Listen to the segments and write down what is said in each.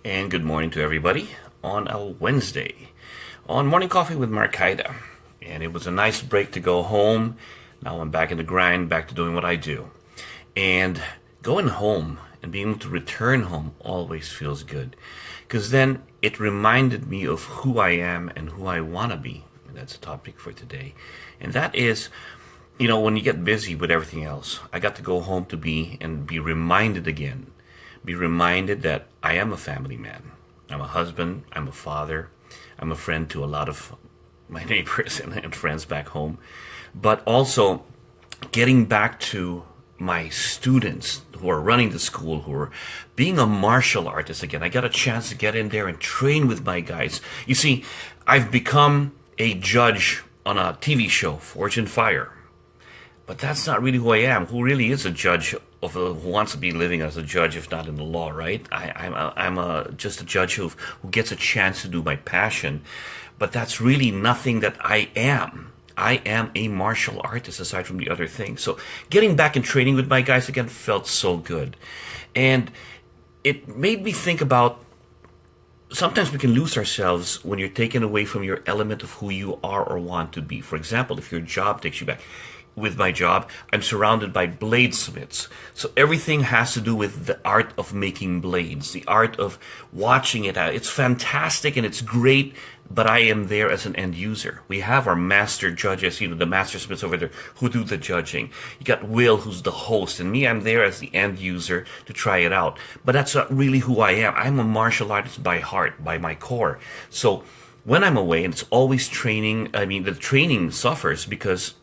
And good morning to everybody on a Wednesday on Morning Coffee with Marcaida. And it was a nice break to go home. Now I'm back in the grind, back to doing what I do. And going home and being able to return home always feels good. Because then it reminded me of who I am and who I want to be. And that's the topic for today. And that is, when you get busy with everything else, I got to go home to be reminded again. Be reminded that I am a family man. I'm a husband, I'm a father, I'm a friend to a lot of my neighbors and friends back home. But also getting back to my students who are running the school, who are being a martial artist again. I got a chance to get in there and train with my guys. You see, I've become a judge on a TV show, Forge and Fire. But that's not really who I am. Who really is a judge who wants to be living as a judge, if not in the law, right? I'm just a judge who gets a chance to do my passion. But that's really nothing that I am. I am a martial artist aside from the other things. So getting back and training with my guys again felt so good. And it made me think about sometimes we can lose ourselves when you're taken away from your element of who you are or want to be. For example, if your job takes you back. With my job, I'm surrounded by bladesmiths. So everything has to do with the art of making blades, the art of watching it out. It's fantastic and it's great, but I am there as an end user. We have our master judges, the master smiths over there who do the judging. You got Will, who's the host, and me, I'm there as the end user to try it out. But that's not really who I am. I'm a martial artist by heart, by my core. So when I'm away, and it's always training, the training suffers because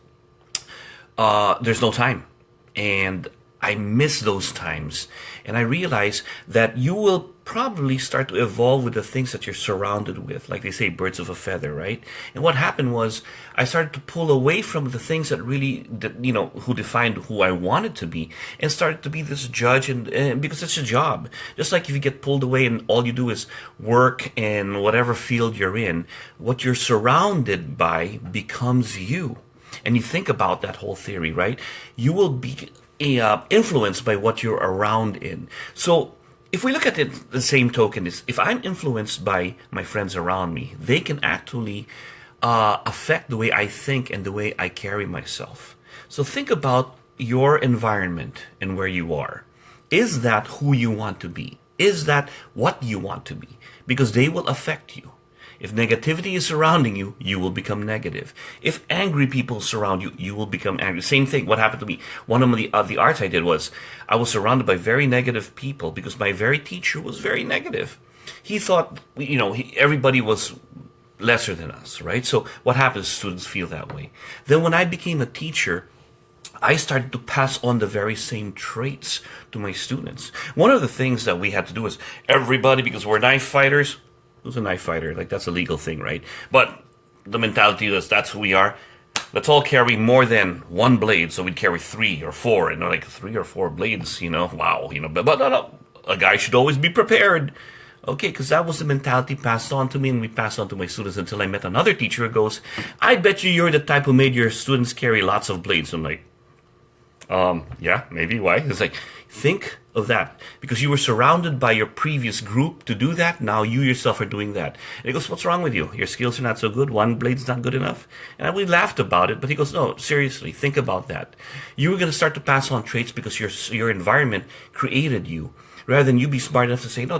there's no time. And I miss those times. And I realize that you will probably start to evolve with the things that you're surrounded with. Like they say, birds of a feather, right? And what happened was I started to pull away from the things that really, who defined who I wanted to be and started to be this judge and because it's a job. Just like if you get pulled away and all you do is work in whatever field you're in, what you're surrounded by becomes you. And you think about that whole theory, right? You will be influenced by what you're around in. So if we look at it, the same token is, if I'm influenced by my friends around me, they can actually affect the way I think and the way I carry myself. So think about your environment and where you are. Is that who you want to be? Is that what you want to be? Because they will affect you. If negativity is surrounding you, you will become negative. If angry people surround you, you will become angry. Same thing. What happened to me? One of the arts I did was I was surrounded by very negative people because my very teacher was very negative. He thought, everybody was lesser than us, right? So what happens? Students feel that way. Then when I became a teacher, I started to pass on the very same traits to my students. One of the things that we had to do is everybody, because we're knife fighters. Who's a knife fighter? Like, that's a legal thing, right? But the mentality is that's who we are. Let's all carry more than one blade, so we'd carry 3 or 4, and like 3 or 4 blades, wow, but no, a guy should always be prepared. Okay, because that was the mentality passed on to me, and we passed on to my students until I met another teacher who goes, I bet you're the type who made your students carry lots of blades. I'm like, yeah, maybe. Why? It's like, think of that. Because you were surrounded by your previous group to do that, now you yourself are doing that. And he goes, what's wrong with you? Your skills are not so good. One blade's not good enough. And we laughed about it, but he goes, no, seriously, think about that. You were going to start to pass on traits because your environment created you, rather than you be smart enough to say, no,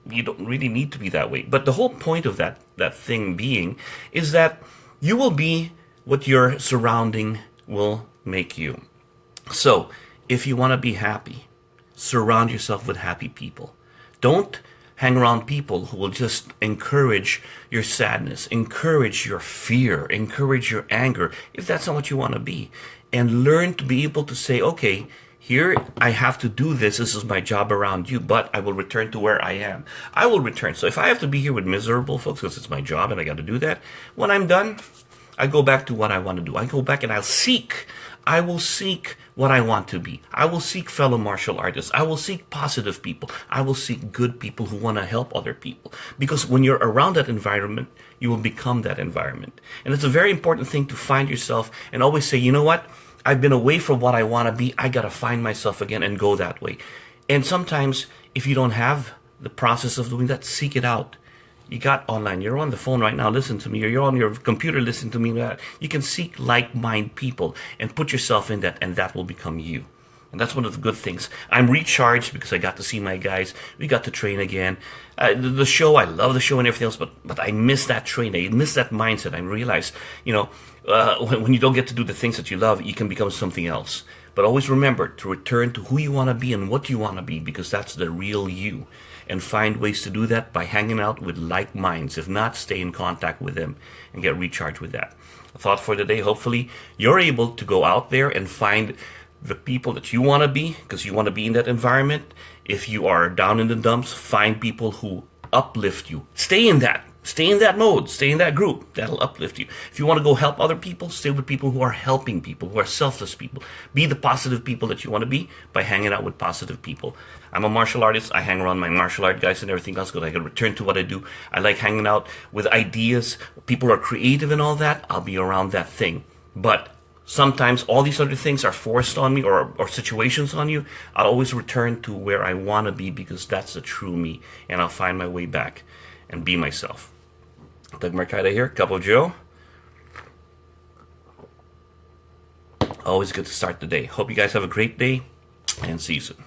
you don't really need to be that way. But the whole point of that thing being is that you will be what your surrounding will make you. So, if you want to be happy, surround yourself with happy people. Don't hang around people who will just encourage your sadness, encourage your fear, encourage your anger, if that's not what you want to be. And learn to be able to say, okay, here I have to do this. This is my job around you, but I will return to where I am. I will return. So if I have to be here with miserable folks because it's my job and I got to do that, when I'm done, I go back to what I want to do. I go back and I will seek what I want to be. I will seek fellow martial artists. I will seek positive people. I will seek good people who want to help other people. Because when you're around that environment, you will become that environment. And it's a very important thing to find yourself and always say, you know what? I've been away from what I want to be. I got to find myself again and go that way. And sometimes if you don't have the process of doing that, seek it out. You got online. You're on the phone right now. Listen to me. Or you're on your computer. Listen to me. You can seek like-minded people and put yourself in that, and that will become you. And that's one of the good things. I'm recharged because I got to see my guys. We got to train again. The show, I love the show and everything else, but I miss that train. I miss that mindset. I realize, when you don't get to do the things that you love, you can become something else. But always remember to return to who you want to be and what you want to be, because that's the real you. And find ways to do that by hanging out with like minds. If not, stay in contact with them and get recharged with that. A thought for today, hopefully you're able to go out there and find the people that you want to be, because you want to be in that environment. If you are down in the dumps, find people who uplift you. Stay in that. Stay in that mode. Stay in that group. That'll uplift you. If you want to go help other people, stay with people who are helping people, who are selfless people. Be the positive people that you want to be by hanging out with positive people. I'm a martial artist. I hang around my martial art guys and everything else because I can return to what I do. I like hanging out with ideas. People are creative and all that. I'll be around that thing. But sometimes all these other things are forced on me or situations on you. I'll always return to where I want to be because that's the true me. And I'll find my way back and be myself. Doug Marcaida here, Cup of Joe. Always good to start the day. Hope you guys have a great day and see you soon.